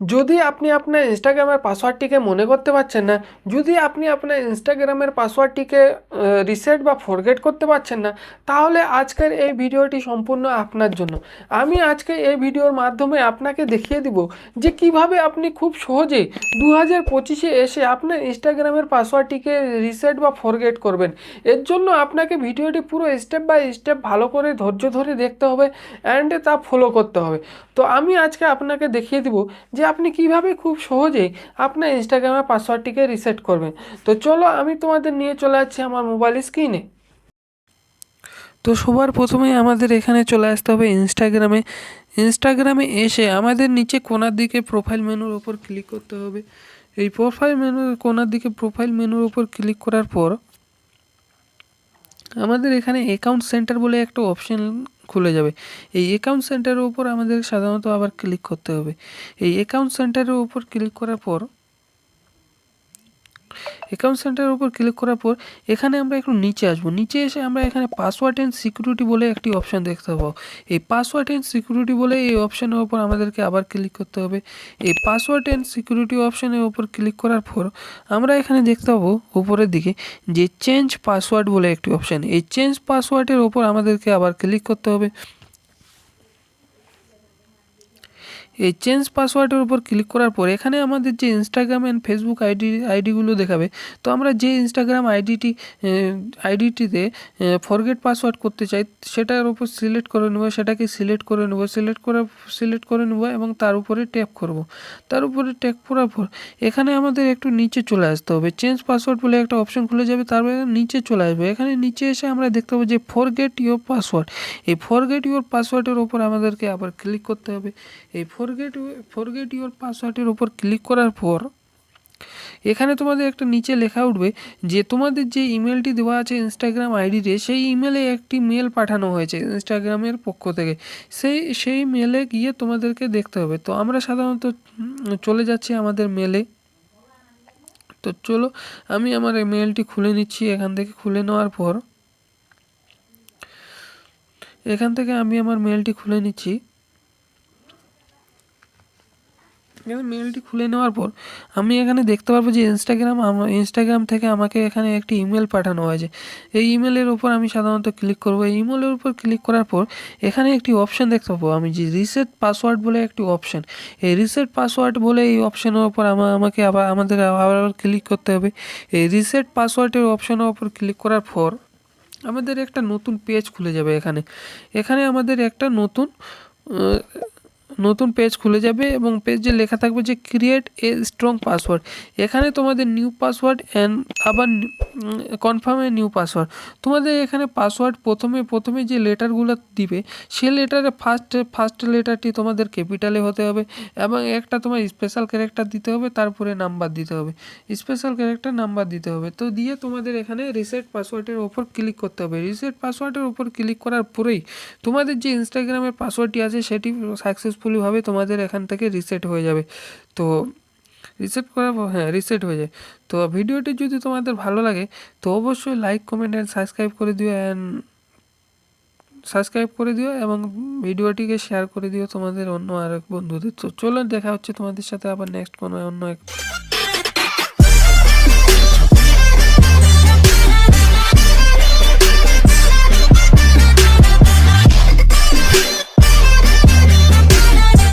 যদি আপনি আপনার ইনস্টাগ্রামের পাসওয়ার্ডটিকে মনে করতে পারছেন না, যদি আপনি আপনার ইনস্টাগ্রামের পাসওয়ার্ডটিকে রিসেট বা ফরগেট করতে পারছেন না, তাহলে আজকের এই ভিডিওটি সম্পূর্ণ আপনার জন্য। আমি আজকে এই ভিডিওর মাধ্যমে আপনাকে দেখিয়ে দিব যে কিভাবে আপনি খুব সহজেই 2025-এ এসে আপনার ইনস্টাগ্রামের পাসওয়ার্ডটিকে রিসেট বা ফরগেট করবেন। এর জন্য আপনাকে ভিডিওটি পুরো স্টেপ বাই স্টেপ ভালো করে ধৈর্য ধরে দেখতে হবে অ্যান্ড তা ফলো করতে হবে। তো আমি আজকে আপনাকে দেখিয়ে দিব যে আপনি কিভাবে খুব সহজেই আপনার ইনস্টাগ্রামের পাসওয়ার্ডটিকে রিসেট করবেন। তো চলো আমি তোমাদের নিয়ে চলে যাচ্ছি আমার মোবাইল স্ক্রিনে। তো সবার প্রথমেই আমাদের এখানে চলে আসতে হবে ইনস্টাগ্রামে এসে আমাদের নিচে কোণার দিকে প্রোফাইল মেনুর ওপর ক্লিক করতে হবে। এই প্রোফাইল মেনুর কোণার দিকে প্রোফাইল মেনুর ওপর ক্লিক করার পর আমাদের এখানে অ্যাকাউন্ট সেন্টার বলে একটা অপশন খুলে যাবে। এই অ্যাকাউন্ট সেন্টারের উপর আমাদের সাধারণত আবার ক্লিক করতে হবে। এই অ্যাকাউন্ট সেন্টারের উপর ক্লিক করার পর এখানে আমরা একটু নিচে আসবো। নিচে এসে আমরা এখানে পাসওয়ার্ড অ্যান্ড সিকিউরিটি বলে একটি অপশান দেখতে পাবো। এই পাসওয়ার্ড অ্যান্ড সিকিউরিটি বলে এই অপশানের উপর আমাদেরকে আবার ক্লিক করতে হবে। এই পাসওয়ার্ড অ্যান্ড সিকিউরিটি অপশানের উপর ক্লিক করার পর আমরা এখানে দেখতে পাবো উপরের দিকে যে চেঞ্জ পাসওয়ার্ড বলে একটি অপশান। এই চেঞ্জ পাসওয়ার্ডের ওপর আমাদেরকে আবার ক্লিক করতে হবে। এই চেঞ্জ পাসওয়ার্ডের উপর ক্লিক করার পর এখানে আমাদের যে ইনস্টাগ্রাম অ্যান্ড ফেসবুক আইডিগুলো দেখাবে। তো আমরা যে ইনস্টাগ্রাম আইডিটিতে ফরগেট পাসওয়ার্ড করতে চাই সেটার উপর সিলেক্ট করে নেব, সেটাকে সিলেক্ট করে নেব এবং তার উপরে ট্যাপ করব। তার উপরে ট্যাপ করার পর এখানে আমাদের একটু নিচে চলে আসতে হবে। চেঞ্জ পাসওয়ার্ড বলে একটা অপশন খুলে যাবে, তারপরে নিচে চলে আসবে। এখানে নিচে এসে আমরা দেখতে পাবো যে ফরগেট ইউর পাসওয়ার্ড। এই ফরগেট ইউর পাসওয়ার্ডের ওপর আমাদেরকে আবার ক্লিক করতে হবে। এই ফরগেট ইউর পাসওয়ার্ডের উপর ক্লিক করার পর এখানে তোমাদের একটা নিচে লেখা উঠবে যে তোমাদের যে ইমেলটি দেওয়া আছে ইনস্টাগ্রাম আইডিতে, সেই ইমেলে একটি মেল পাঠানো হয়েছে ইনস্টাগ্রামের পক্ষ থেকে। সেই মেলে গিয়ে তোমাদেরকে দেখতে হবে। তো আমরা সাধারণত চলে যাচ্ছি আমাদের মেলে। তো চলো আমি আমার মেলটি খুলে নিচ্ছি। এখান থেকে খুলে নেওয়ার পর আমি আমার মেলটি খুলে নিচ্ছি। মেলটি খুলে নেওয়ার পর আমি এখানে দেখতে পারবো যে ইনস্টাগ্রাম থেকে আমাকে এখানে একটি ইমেল পাঠানো হয়েছে। এই ইমেলের উপর আমি সাধারণত ক্লিক করব। এই ইমেলের উপর ক্লিক করার পর এখানে একটি অপশান দেখতে পাবো আমি যে রিসেট পাসওয়ার্ড বলে একটি অপশান। এই রিসেট পাসওয়ার্ড বলে এই অপশানের উপর আমাদের আবার ক্লিক করতে হবে। এই রিসেট পাসওয়ার্ডের অপশানের উপর ক্লিক করার পর আমাদের একটা নতুন পেজ খুলে যাবে। এখানে আমাদের একটা নতুন পেজ খুলে যাবে এবং পেজে লেখা থাকবে যে ক্রিয়েট এ স্ট্রং পাসওয়ার্ড। এখানে তোমাদের নিউ পাসওয়ার্ড অ্যান্ড আবার কনফার্ম এ নিউ পাসওয়ার্ড। তোমাদের এখানে পাসওয়ার্ড প্রথমে যে লেটারগুলো দিবে সে লেটারে ফার্স্ট লেটারটি তোমাদের ক্যাপিটালে হতে হবে এবং একটা তোমার স্পেশাল ক্যারেক্টার দিতে হবে, তারপরে নাম্বার দিতে হবে, স্পেশাল ক্যারেক্টার নাম্বার দিতে হবে। তো দিয়ে তোমাদের এখানে রিসেট পাসওয়ার্ডের ওপর ক্লিক করতে হবে। রিসেট পাসওয়ার্ডের ওপর ক্লিক করার পরেই তোমাদের যে ইনস্টাগ্রামের পাসওয়ার্ডটি আছে সেটি সাকসেসফুলিভাবে তোমাদের এখান থেকে রিসেট হয়ে যাবে। তো রিসেট হয়ে যায়। তো ভিডিওটি যদি তোমাদের ভালো লাগে তো অবশ্যই লাইক, কমেন্ট অ্যান্ড সাবস্ক্রাইব করে দিও এবং ভিডিওটিকে শেয়ার করে দিও তোমাদের অন্য আরেক বন্ধুদের। তো চলো দেখা হচ্ছে তোমাদের সাথে আবার নেক্সট কোনো অন্য এক